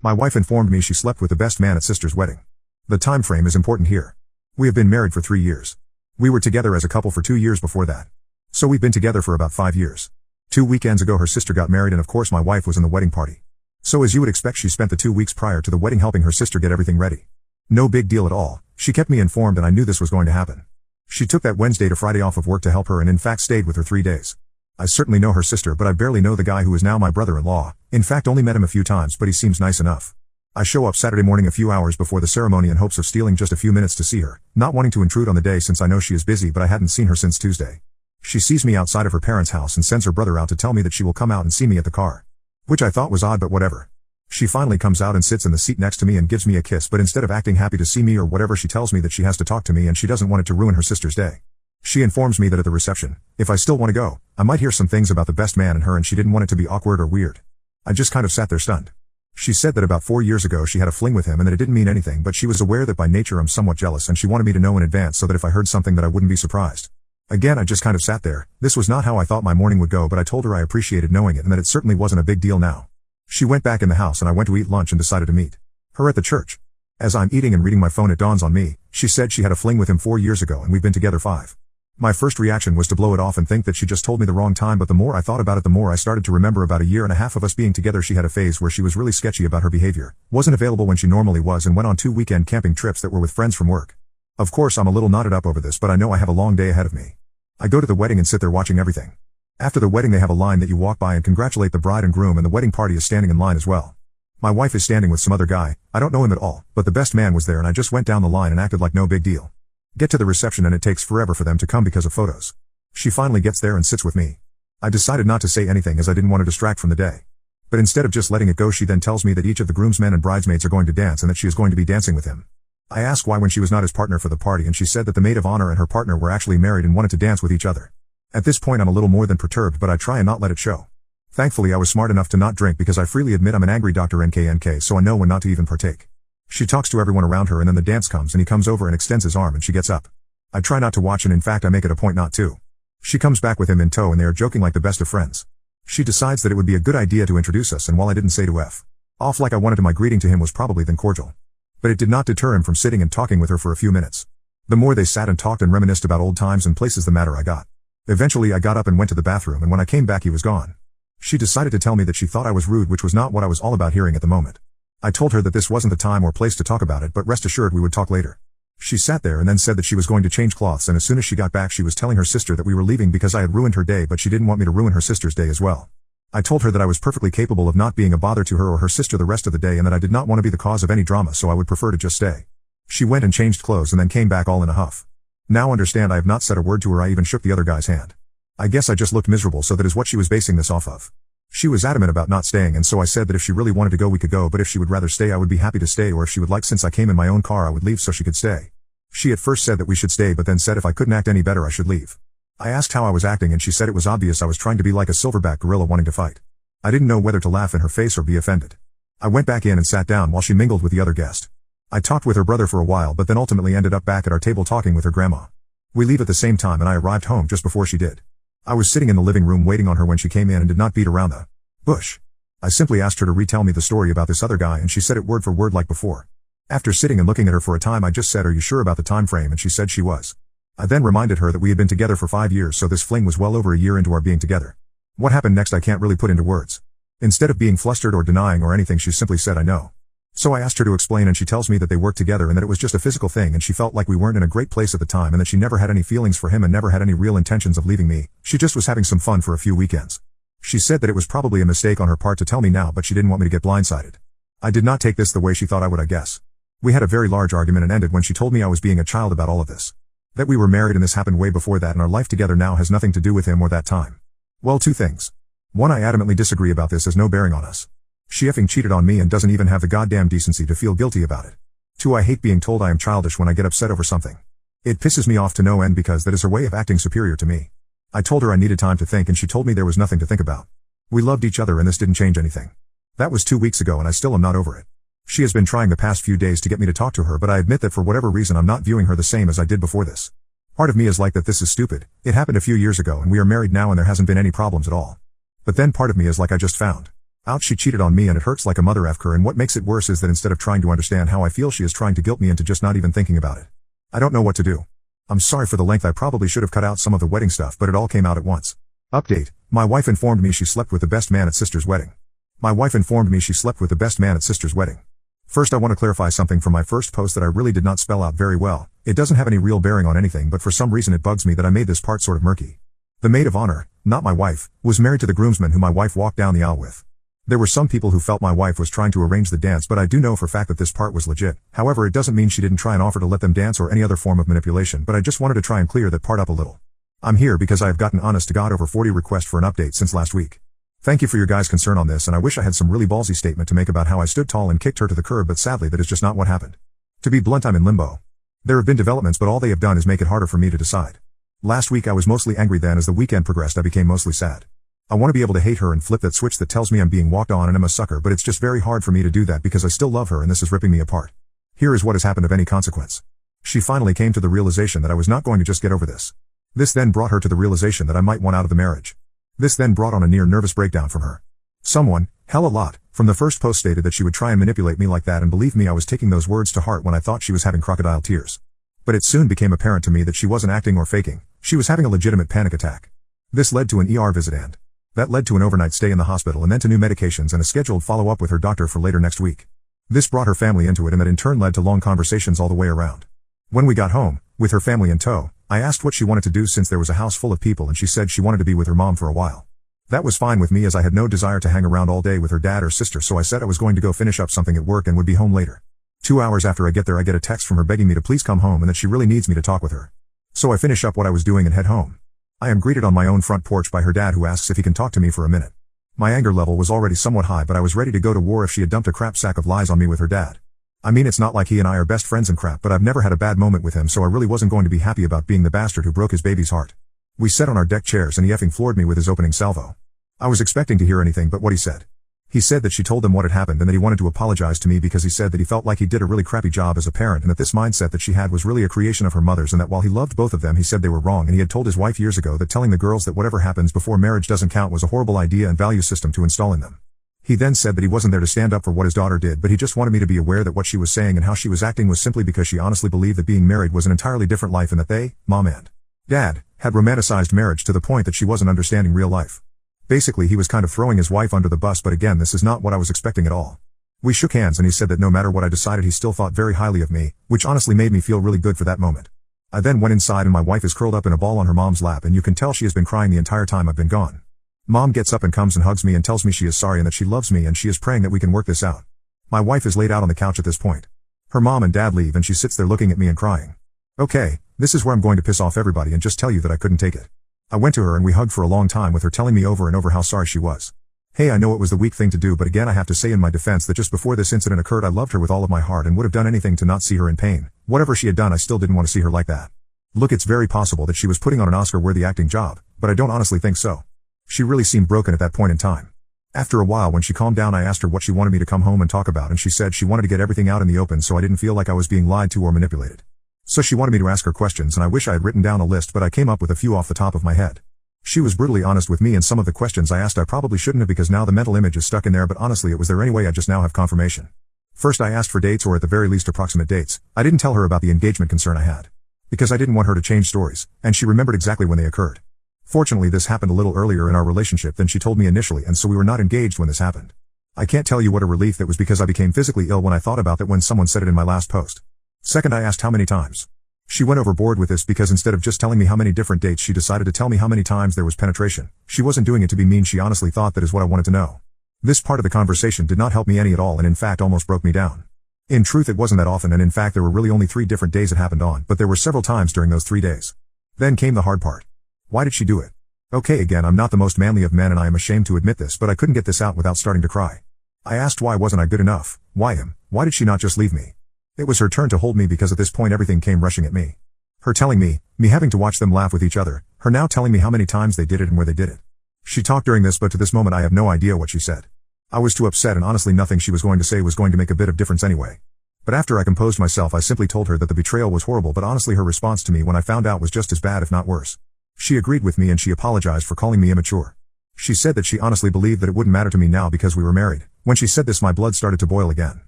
My wife informed me she slept with the best man at sister's wedding. The time frame is important here. We have been married for 3 years. We were together as a couple for 2 years before that. So we've been together for about 5 years. 2 weekends ago her sister got married and of course my wife was in the wedding party. So as you would expect she spent the 2 weeks prior to the wedding helping her sister get everything ready. No big deal at all, she kept me informed and I knew this was going to happen. She took that Wednesday to Friday off of work to help her and in fact stayed with her 3 days. I certainly know her sister but I barely know the guy who is now my brother-in-law, in fact only met him a few times but he seems nice enough. I show up Saturday morning a few hours before the ceremony in hopes of stealing just a few minutes to see her, not wanting to intrude on the day since I know she is busy but I hadn't seen her since Tuesday. She sees me outside of her parents' house and sends her brother out to tell me that she will come out and see me at the car. Which I thought was odd but whatever. She finally comes out and sits in the seat next to me and gives me a kiss but instead of acting happy to see me or whatever she tells me that she has to talk to me and she doesn't want it to ruin her sister's day. She informs me that at the reception, if I still want to go, I might hear some things about the best man and her and she didn't want it to be awkward or weird. I just kind of sat there stunned. She said that about 4 years ago she had a fling with him and that it didn't mean anything but she was aware that by nature I'm somewhat jealous and she wanted me to know in advance so that if I heard something that I wouldn't be surprised. Again I just kind of sat there, this was not how I thought my morning would go but I told her I appreciated knowing it and that it certainly wasn't a big deal now. She went back in the house and I went to eat lunch and decided to meet her at the church. As I'm eating and reading my phone it dawns on me, she said she had a fling with him 4 years ago and we've been together 5. My first reaction was to blow it off and think that she just told me the wrong time but the more I thought about it the more I started to remember about a year and a half of us being together she had a phase where she was really sketchy about her behavior, wasn't available when she normally was and went on 2 weekend camping trips that were with friends from work. Of course I'm a little knotted up over this but I know I have a long day ahead of me. I go to the wedding and sit there watching everything. After the wedding they have a line that you walk by and congratulate the bride and groom and the wedding party is standing in line as well. My wife is standing with some other guy, I don't know him at all, but the best man was there and I just went down the line and acted like no big deal. Get to the reception and it takes forever for them to come because of photos. She finally gets there and sits with me. I decided not to say anything as I didn't want to distract from the day. But instead of just letting it go she then tells me that each of the groomsmen and bridesmaids are going to dance and that she is going to be dancing with him. I asked why when she was not his partner for the party and she said that the maid of honor and her partner were actually married and wanted to dance with each other. At this point I'm a little more than perturbed but I try and not let it show. Thankfully I was smart enough to not drink because I freely admit I'm an angry Dr. NKNK so I know when not to even partake. She talks to everyone around her and then the dance comes and he comes over and extends his arm and she gets up. I try not to watch and in fact I make it a point not to. She comes back with him in tow and they are joking like the best of friends. She decides that it would be a good idea to introduce us and while I didn't say to F off like I wanted to my greeting to him was probably then cordial. But it did not deter him from sitting and talking with her for a few minutes. The more they sat and talked and reminisced about old times and places the madder I got. Eventually I got up and went to the bathroom and when I came back he was gone. She decided to tell me that she thought I was rude which was not what I was all about hearing at the moment. I told her that this wasn't the time or place to talk about it but rest assured we would talk later. She sat there and then said that she was going to change clothes and as soon as she got back she was telling her sister that we were leaving because I had ruined her day but she didn't want me to ruin her sister's day as well. I told her that I was perfectly capable of not being a bother to her or her sister the rest of the day and that I did not want to be the cause of any drama so I would prefer to just stay. She went and changed clothes and then came back all in a huff. Now understand I have not said a word to her I even shook the other guy's hand. I guess I just looked miserable so that is what she was basing this off of. She was adamant about not staying and so I said that if she really wanted to go we could go but if she would rather stay I would be happy to stay or if she would like since I came in my own car I would leave so she could stay. She at first said that we should stay but then said if I couldn't act any better I should leave. I asked how I was acting and she said it was obvious I was trying to be like a silverback gorilla wanting to fight. I didn't know whether to laugh in her face or be offended. I went back in and sat down while she mingled with the other guest. I talked with her brother for a while but then ultimately ended up back at our table talking with her grandma. We leave at the same time and I arrived home just before she did. I was sitting in the living room waiting on her when she came in and did not beat around the bush. I simply asked her to retell me the story about this other guy and she said it word for word like before. After sitting and looking at her for a time I just said are you sure about the time frame and she said she was. I then reminded her that we had been together for 5 years so this fling was well over a year into our being together. What happened next I can't really put into words. Instead of being flustered or denying or anything she simply said I know. So I asked her to explain and she tells me that they worked together and that it was just a physical thing and she felt like we weren't in a great place at the time and that she never had any feelings for him and never had any real intentions of leaving me, she just was having some fun for a few weekends. She said that it was probably a mistake on her part to tell me now but she didn't want me to get blindsided. I did not take this the way she thought I would I guess. We had a very large argument and ended when she told me I was being a child about all of this. That we were married and this happened way before that and our life together now has nothing to do with him or that time. Well 2 things. 1 I adamantly disagree about this has no bearing on us. She effing cheated on me and doesn't even have the goddamn decency to feel guilty about it. 2 I hate being told I am childish when I get upset over something. It pisses me off to no end because that is her way of acting superior to me. I told her I needed time to think and she told me there was nothing to think about. We loved each other and this didn't change anything. That was 2 weeks ago and I still am not over it. She has been trying the past few days to get me to talk to her but I admit that for whatever reason I'm not viewing her the same as I did before this. Part of me is like that this is stupid, it happened a few years ago and we are married now and there hasn't been any problems at all. But then part of me is like I just found Ouch, she cheated on me and it hurts like a mother effer, and what makes it worse is that instead of trying to understand how I feel, she is trying to guilt me into just not even thinking about it. I don't know what to do. I'm sorry for the length. I probably should have cut out some of the wedding stuff, but it all came out at once. Update. My wife informed me she slept with the best man at sister's wedding. My wife informed me she slept with the best man at sister's wedding. First, I want to clarify something from my first post that I really did not spell out very well. It doesn't have any real bearing on anything, but for some reason it bugs me that I made this part sort of murky. The maid of honor, not my wife, was married to the groomsman who my wife walked down the aisle with. There were some people who felt my wife was trying to arrange the dance, but I do know for a fact that this part was legit. However, it doesn't mean she didn't try and offer to let them dance or any other form of manipulation, but I just wanted to try and clear that part up a little. I'm here because I have gotten honest to God over 40 requests for an update since last week. Thank you for your guys' concern on this, and I wish I had some really ballsy statement to make about how I stood tall and kicked her to the curb, but sadly that is just not what happened. To be blunt, I'm in limbo. There have been developments, but all they have done is make it harder for me to decide. Last week I was mostly angry, then as the weekend progressed I became mostly sad. I want to be able to hate her and flip that switch that tells me I'm being walked on and I'm a sucker, but it's just very hard for me to do that because I still love her and this is ripping me apart. Here is what has happened of any consequence. She finally came to the realization that I was not going to just get over this. This then brought her to the realization that I might want out of the marriage. This then brought on a near nervous breakdown from her. Someone, hell a lot, from the first post stated that she would try and manipulate me like that, and believe me, I was taking those words to heart when I thought she was having crocodile tears. But it soon became apparent to me that she wasn't acting or faking. She was having a legitimate panic attack. This led to an ER visit, and that led to an overnight stay in the hospital, and then to new medications and a scheduled follow-up with her doctor for later next week. This brought her family into it, and that in turn led to long conversations all the way around. When we got home, with her family in tow, I asked what she wanted to do since there was a house full of people, and she said she wanted to be with her mom for a while. That was fine with me as I had no desire to hang around all day with her dad or sister, so I said I was going to go finish up something at work and would be home later. 2 hours after I get there I get a text from her begging me to please come home and that she really needs me to talk with her. So I finish up what I was doing and head home. I am greeted on my own front porch by her dad, who asks if he can talk to me for a minute. My anger level was already somewhat high, but I was ready to go to war if she had dumped a crap sack of lies on me with her dad. I mean, it's not like he and I are best friends and crap, but I've never had a bad moment with him, so I really wasn't going to be happy about being the bastard who broke his baby's heart. We sat on our deck chairs and he effing floored me with his opening salvo. I was expecting to hear anything but what he said. He said that she told them what had happened and that he wanted to apologize to me because he said that he felt like he did a really crappy job as a parent, and that this mindset that she had was really a creation of her mother's, and that while he loved both of them he said they were wrong, and he had told his wife years ago that telling the girls that whatever happens before marriage doesn't count was a horrible idea and value system to install in them. He then said that he wasn't there to stand up for what his daughter did, but he just wanted me to be aware that what she was saying and how she was acting was simply because she honestly believed that being married was an entirely different life, and that they, mom and dad, had romanticized marriage to the point that she wasn't understanding real life. Basically, he was kind of throwing his wife under the bus, but again, this is not what I was expecting at all. We shook hands and he said that no matter what I decided he still thought very highly of me, which honestly made me feel really good for that moment. I then went inside and my wife is curled up in a ball on her mom's lap, and you can tell she has been crying the entire time I've been gone. Mom gets up and comes and hugs me and tells me she is sorry and that she loves me and she is praying that we can work this out. My wife is laid out on the couch at this point. Her mom and dad leave and she sits there looking at me and crying. Okay, this is where I'm going to piss off everybody and just tell you that I couldn't take it. I went to her and we hugged for a long time, with her telling me over and over how sorry she was. Hey, I know it was the weak thing to do, but again I have to say in my defense that just before this incident occurred I loved her with all of my heart and would have done anything to not see her in pain. Whatever she had done, I still didn't want to see her like that. Look, it's very possible that she was putting on an Oscar-worthy acting job, but I don't honestly think so. She really seemed broken at that point in time. After a while, when she calmed down, I asked her what she wanted me to come home and talk about, and she said she wanted to get everything out in the open so I didn't feel like I was being lied to or manipulated. So she wanted me to ask her questions, and I wish I had written down a list, but I came up with a few off the top of my head. She was brutally honest with me, and some of the questions I asked I probably shouldn't have because now the mental image is stuck in there, but honestly it was there anyway. I just now have confirmation. First, I asked for dates, or at the very least approximate dates. I didn't tell her about the engagement concern I had, because I didn't want her to change stories, and she remembered exactly when they occurred. Fortunately, this happened a little earlier in our relationship than she told me initially, and so we were not engaged when this happened. I can't tell you what a relief that was, because I became physically ill when I thought about that when someone said it in my last post. Second, I asked how many times. She went overboard with this because instead of just telling me how many different dates, she decided to tell me how many times there was penetration. She wasn't doing it to be mean, she honestly thought that is what I wanted to know. This part of the conversation did not help me any at all, and in fact almost broke me down. In truth, it wasn't that often, and in fact there were really only 3 different days it happened on, but there were several times during those 3 days. Then came the hard part. Why did she do it? Okay, again, I'm not the most manly of men and I am ashamed to admit this, but I couldn't get this out without starting to cry. I asked why wasn't I good enough, why him, why did she not just leave me? It was her turn to hold me because at this point everything came rushing at me. Her telling me having to watch them laugh with each other, her now telling me how many times they did it and where they did it. She talked during this, but to this moment I have no idea what she said. I was too upset, and honestly nothing she was going to say was going to make a bit of difference anyway. But after I composed myself, I simply told her that the betrayal was horrible, but honestly her response to me when I found out was just as bad if not worse. She agreed with me and she apologized for calling me immature. She said that she honestly believed that it wouldn't matter to me now because we were married. When she said this, my blood started to boil again.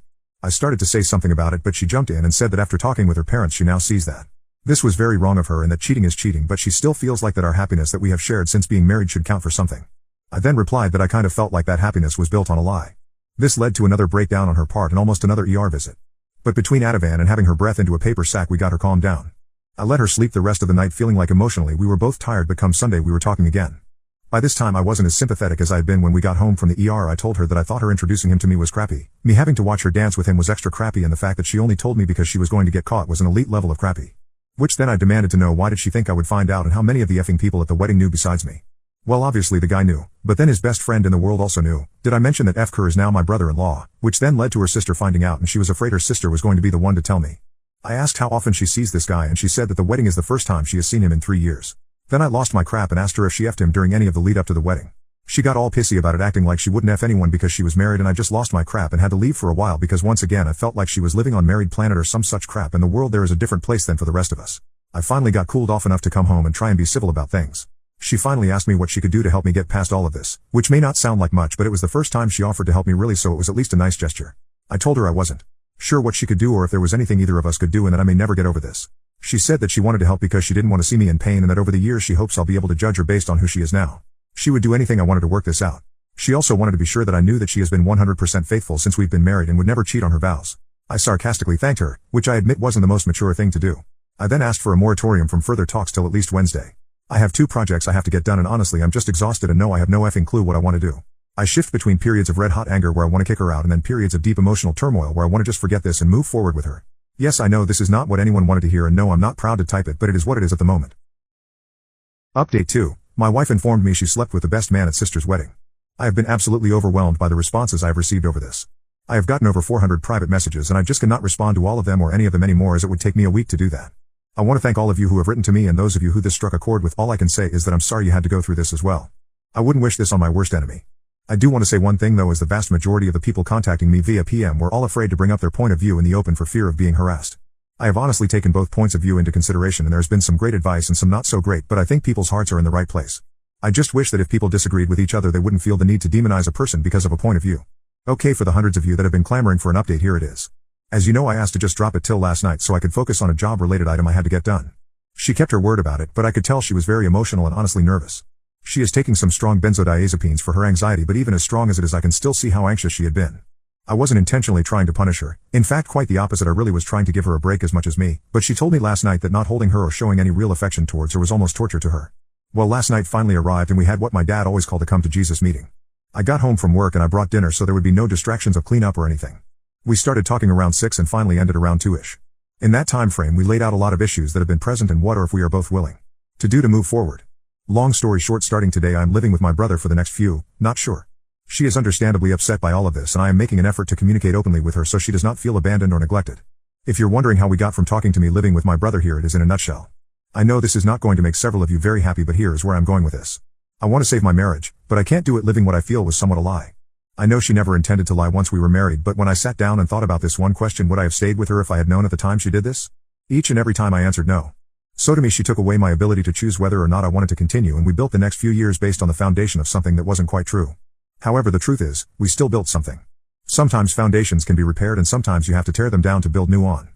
I started to say something about it, but she jumped in and said that after talking with her parents she now sees that this was very wrong of her and that cheating is cheating, but she still feels like that our happiness that we have shared since being married should count for something. I then replied that I kind of felt like that happiness was built on a lie. This led to another breakdown on her part and almost another ER visit. But between Ativan and having her breath into a paper sack, we got her calmed down. I let her sleep the rest of the night, feeling like emotionally we were both tired, but come Sunday we were talking again. By this time I wasn't as sympathetic as I had been when we got home from the ER. I told her that I thought her introducing him to me was crappy. Me having to watch her dance with him was extra crappy, and the fact that she only told me because she was going to get caught was an elite level of crappy. Which then I demanded to know, why did she think I would find out, and how many of the effing people at the wedding knew besides me? Well, obviously the guy knew, but then his best friend in the world also knew. Did I mention that F. Kerr is now my brother-in-law, which then led to her sister finding out, and she was afraid her sister was going to be the one to tell me. I asked how often she sees this guy, and she said that the wedding is the first time she has seen him in 3 years. Then I lost my crap and asked her if she F'd him during any of the lead up to the wedding. She got all pissy about it, acting like she wouldn't F anyone because she was married, and I just lost my crap and had to leave for a while because once again I felt like she was living on Married Planet or some such crap, and the world there is a different place than for the rest of us. I finally got cooled off enough to come home and try and be civil about things. She finally asked me what she could do to help me get past all of this, which may not sound like much, but it was the first time she offered to help me really, so it was at least a nice gesture. I told her I wasn't sure what she could do or if there was anything either of us could do, and that I may never get over this. She said that she wanted to help because she didn't want to see me in pain, and that over the years she hopes I'll be able to judge her based on who she is now. She would do anything I wanted to work this out. She also wanted to be sure that I knew that she has been 100% faithful since we've been married and would never cheat on her vows. I sarcastically thanked her, which I admit wasn't the most mature thing to do. I then asked for a moratorium from further talks till at least Wednesday. I have 2 projects I have to get done, and honestly I'm just exhausted and know I have no effing clue what I want to do. I shift between periods of red-hot anger where I want to kick her out and then periods of deep emotional turmoil where I want to just forget this and move forward with her. Yes, I know this is not what anyone wanted to hear, and no, I'm not proud to type it, but it is what it is at the moment. Update 2. My wife informed me she slept with the best man at sister's wedding. I have been absolutely overwhelmed by the responses I have received over this. I have gotten over 400 private messages, and I just cannot respond to all of them or any of them anymore, as it would take me a week to do that. I want to thank all of you who have written to me, and those of you who this struck a chord with. All I can say is that I'm sorry you had to go through this as well. I wouldn't wish this on my worst enemy. I do want to say one thing though, is the vast majority of the people contacting me via PM were all afraid to bring up their point of view in the open for fear of being harassed. I have honestly taken both points of view into consideration, and there's been some great advice and some not so great, but I think people's hearts are in the right place. I just wish that if people disagreed with each other they wouldn't feel the need to demonize a person because of a point of view. Okay, for the hundreds of you that have been clamoring for an update, here it is. As you know, I asked to just drop it till last night so I could focus on a job-related item I had to get done. She kept her word about it, but I could tell she was very emotional and honestly nervous. She is taking some strong benzodiazepines for her anxiety, but even as strong as it is I can still see how anxious she had been. I wasn't intentionally trying to punish her. In fact, quite the opposite, I really was trying to give her a break as much as me, but she told me last night that not holding her or showing any real affection towards her was almost torture to her. Well, last night finally arrived and we had what my dad always called a come to Jesus meeting. I got home from work and I brought dinner so there would be no distractions of cleanup or anything. We started talking around 6 and finally ended around 2ish. In that time frame we laid out a lot of issues that have been present and what or if we are both willing to do to move forward. Long story short, starting today I am living with my brother for the next few, not sure. She is understandably upset by all of this, and I am making an effort to communicate openly with her so she does not feel abandoned or neglected. If you're wondering how we got from talking to me living with my brother, here it is in a nutshell. I know this is not going to make several of you very happy, but here is where I'm going with this. I want to save my marriage, but I can't do it living what I feel was somewhat a lie. I know she never intended to lie once we were married, but when I sat down and thought about this one question, would I have stayed with her if I had known at the time she did this? Each and every time I answered no. So to me she took away my ability to choose whether or not I wanted to continue, and we built the next few years based on the foundation of something that wasn't quite true. However, the truth is, we still built something. Sometimes foundations can be repaired and sometimes you have to tear them down to build new on.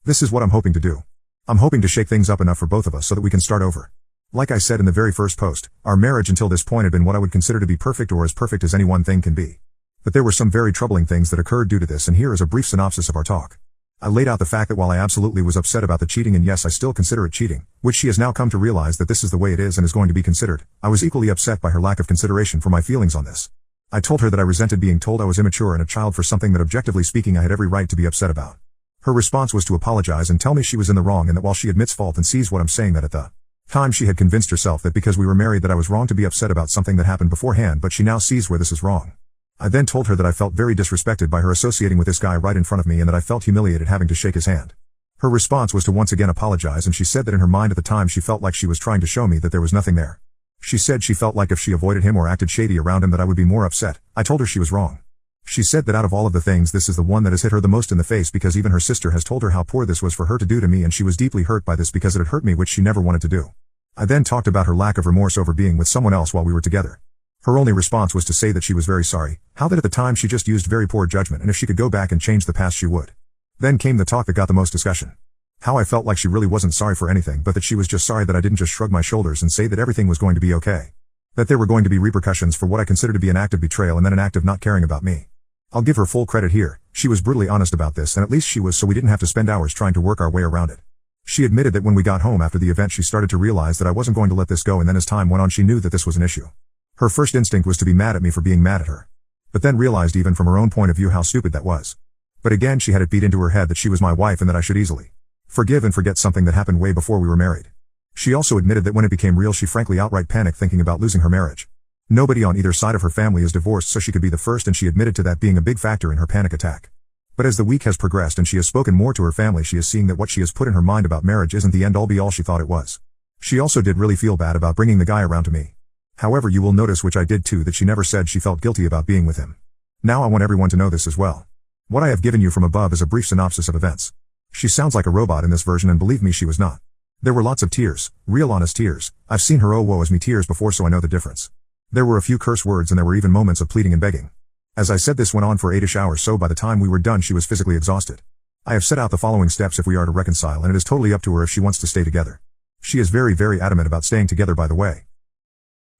This is what I'm hoping to do. I'm hoping to shake things up enough for both of us so that we can start over. Like I said in the very first post, our marriage until this point had been what I would consider to be perfect, or as perfect as any one thing can be. But there were some very troubling things that occurred due to this, and here is a brief synopsis of our talk. I laid out the fact that while I absolutely was upset about the cheating, and yes, I still consider it cheating, which she has now come to realize that this is the way it is and is going to be considered, I was equally upset by her lack of consideration for my feelings on this. I told her that I resented being told I was immature and a child for something that, objectively speaking, I had every right to be upset about. Her response was to apologize and tell me she was in the wrong, and that while she admits fault and sees what I'm saying, that at the time she had convinced herself that because we were married that I was wrong to be upset about something that happened beforehand, but she now sees where this is wrong. I then told her that I felt very disrespected by her associating with this guy right in front of me, and that I felt humiliated having to shake his hand. Her response was to once again apologize, and she said that in her mind at the time she felt like she was trying to show me that there was nothing there. She said she felt like if she avoided him or acted shady around him that I would be more upset. I told her she was wrong. She said that out of all of the things, this is the one that has hit her the most in the face, because even her sister has told her how poor this was for her to do to me, and she was deeply hurt by this because it had hurt me, which she never wanted to do. I then talked about her lack of remorse over being with someone else while we were together. Her only response was to say that she was very sorry, how that at the time she just used very poor judgment and if she could go back and change the past she would. Then came the talk that got the most discussion. How I felt like she really wasn't sorry for anything but that she was just sorry that I didn't just shrug my shoulders and say that everything was going to be okay. That there were going to be repercussions for what I consider to be an act of betrayal and then an act of not caring about me. I'll give her full credit here, she was brutally honest about this and at least she was, so we didn't have to spend hours trying to work our way around it. She admitted that when we got home after the event she started to realize that I wasn't going to let this go and then as time went on she knew that this was an issue. Her first instinct was to be mad at me for being mad at her. But then realized even from her own point of view how stupid that was. But again she had it beat into her head that she was my wife and that I should easily forgive and forget something that happened way before we were married. She also admitted that when it became real she frankly outright panicked thinking about losing her marriage. Nobody on either side of her family is divorced so she could be the first and she admitted to that being a big factor in her panic attack. But as the week has progressed and she has spoken more to her family she is seeing that what she has put in her mind about marriage isn't the end all be all she thought it was. She also did really feel bad about bringing the guy around to me. However you will notice, which I did too, that she never said she felt guilty about being with him. Now I want everyone to know this as well. What I have given you from above is a brief synopsis of events. She sounds like a robot in this version and believe me she was not. There were lots of tears, real honest tears. I've seen her oh woe is me tears before so I know the difference. There were a few curse words and there were even moments of pleading and begging. As I said, this went on for 8-ish hours, so by the time we were done she was physically exhausted. I have set out the following steps if we are to reconcile and it is totally up to her if she wants to stay together. She is very adamant about staying together, by the way.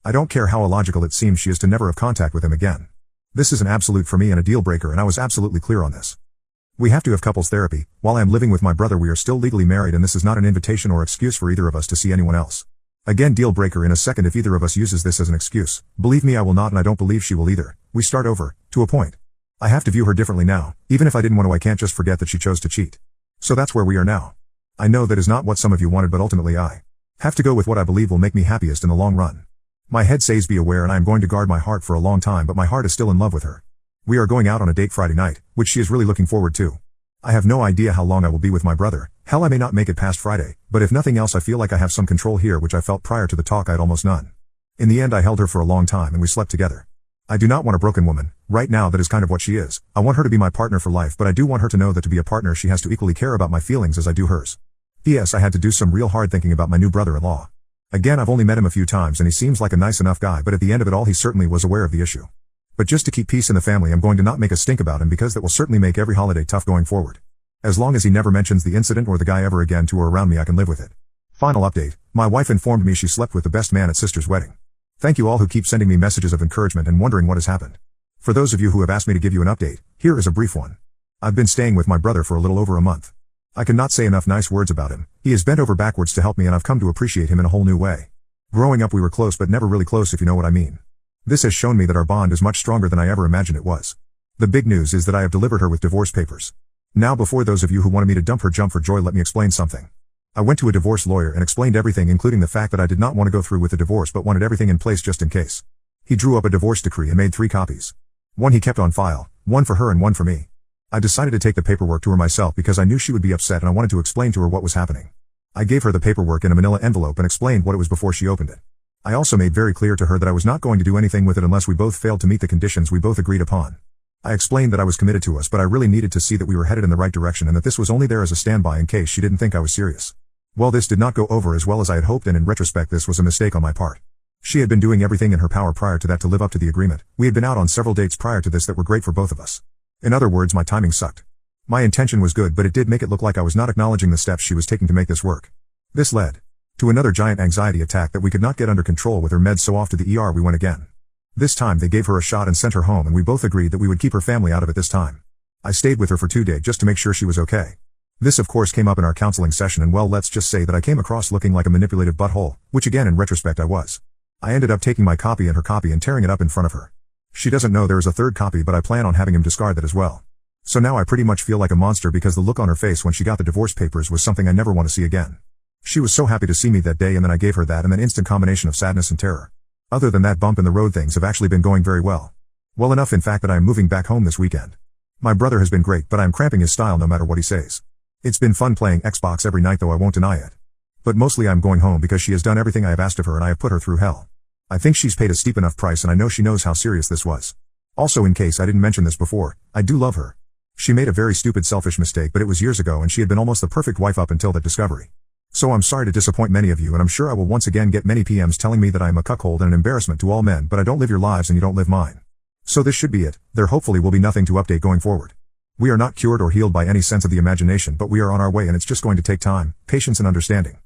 I don't care how illogical it seems she is to never have contact with him again. This is an absolute for me and a deal breaker and I was absolutely clear on this. We have to have couples therapy. While I am living with my brother we are still legally married and this is not an invitation or excuse for either of us to see anyone else. Again, deal breaker in a second if either of us uses this as an excuse. Believe me I will not and I don't believe she will either. We start over, to a point. I have to view her differently now. Even if I didn't want to I can't just forget that she chose to cheat. So that's where we are now. I know that is not what some of you wanted but ultimately I have to go with what I believe will make me happiest in the long run. My head says be aware and I am going to guard my heart for a long time but my heart is still in love with her. We are going out on a date Friday night, which she is really looking forward to. I have no idea how long I will be with my brother. Hell, I may not make it past Friday, but if nothing else I feel like I have some control here, which I felt prior to the talk I had almost none. In the end I held her for a long time and we slept together. I do not want a broken woman. Right now that is kind of what she is. I want her to be my partner for life but I do want her to know that to be a partner she has to equally care about my feelings as I do hers. P.S. I had to do some real hard thinking about my new brother-in-law. Again, I've only met him a few times and he seems like a nice enough guy but at the end of it all he certainly was aware of the issue. But just to keep peace in the family I'm going to not make a stink about him because that will certainly make every holiday tough going forward. As long as he never mentions the incident or the guy ever again to or around me I can live with it. Final update, my wife informed me she slept with the best man at sister's wedding. Thank you all who keep sending me messages of encouragement and wondering what has happened. For those of you who have asked me to give you an update, here is a brief one. I've been staying with my brother for a little over a month. I cannot say enough nice words about him. He has bent over backwards to help me and I've come to appreciate him in a whole new way. Growing up we were close but never really close if you know what I mean. This has shown me that our bond is much stronger than I ever imagined it was. The big news is that I have delivered her with divorce papers. Now before those of you who wanted me to dump her jump for joy let me explain something. I went to a divorce lawyer and explained everything including the fact that I did not want to go through with the divorce but wanted everything in place just in case. He drew up a divorce decree and made 3 copies. One he kept on file, one for her and one for me. I decided to take the paperwork to her myself because I knew she would be upset and I wanted to explain to her what was happening. I gave her the paperwork in a manila envelope and explained what it was before she opened it. I also made very clear to her that I was not going to do anything with it unless we both failed to meet the conditions we both agreed upon. I explained that I was committed to us but I really needed to see that we were headed in the right direction and that this was only there as a standby in case she didn't think I was serious. Well, this did not go over as well as I had hoped and in retrospect this was a mistake on my part. She had been doing everything in her power prior to that to live up to the agreement. We had been out on several dates prior to this that were great for both of us. In other words, my timing sucked. My intention was good but it did make it look like I was not acknowledging the steps she was taking to make this work. This led to another giant anxiety attack that we could not get under control with her meds, so off to the ER we went again. This time they gave her a shot and sent her home and we both agreed that we would keep her family out of it this time. I stayed with her for 2 days just to make sure she was okay. This of course came up in our counseling session and well, let's just say that I came across looking like a manipulative butthole, which again in retrospect I was. I ended up taking my copy and her copy and tearing it up in front of her. She doesn't know there is a 3rd copy but I plan on having him discard that as well. So now I pretty much feel like a monster because the look on her face when she got the divorce papers was something I never want to see again. She was so happy to see me that day and then I gave her that and then instant combination of sadness and terror. Other than that bump in the road things have actually been going very well. Well enough in fact that I am moving back home this weekend. My brother has been great but I am cramping his style no matter what he says. It's been fun playing Xbox every night though I won't deny it. But mostly I'm going home because she has done everything I have asked of her and I have put her through hell. I think she's paid a steep enough price and I know she knows how serious this was. Also in case I didn't mention this before, I do love her. She made a very stupid selfish mistake but it was years ago and she had been almost the perfect wife up until that discovery. So I'm sorry to disappoint many of you, and I'm sure I will once again get many PMs telling me that I am a cuckold and an embarrassment to all men, but I don't live your lives and you don't live mine. So this should be it. There hopefully will be nothing to update going forward. We are not cured or healed by any sense of the imagination, but we are on our way, and it's just going to take time, patience and understanding.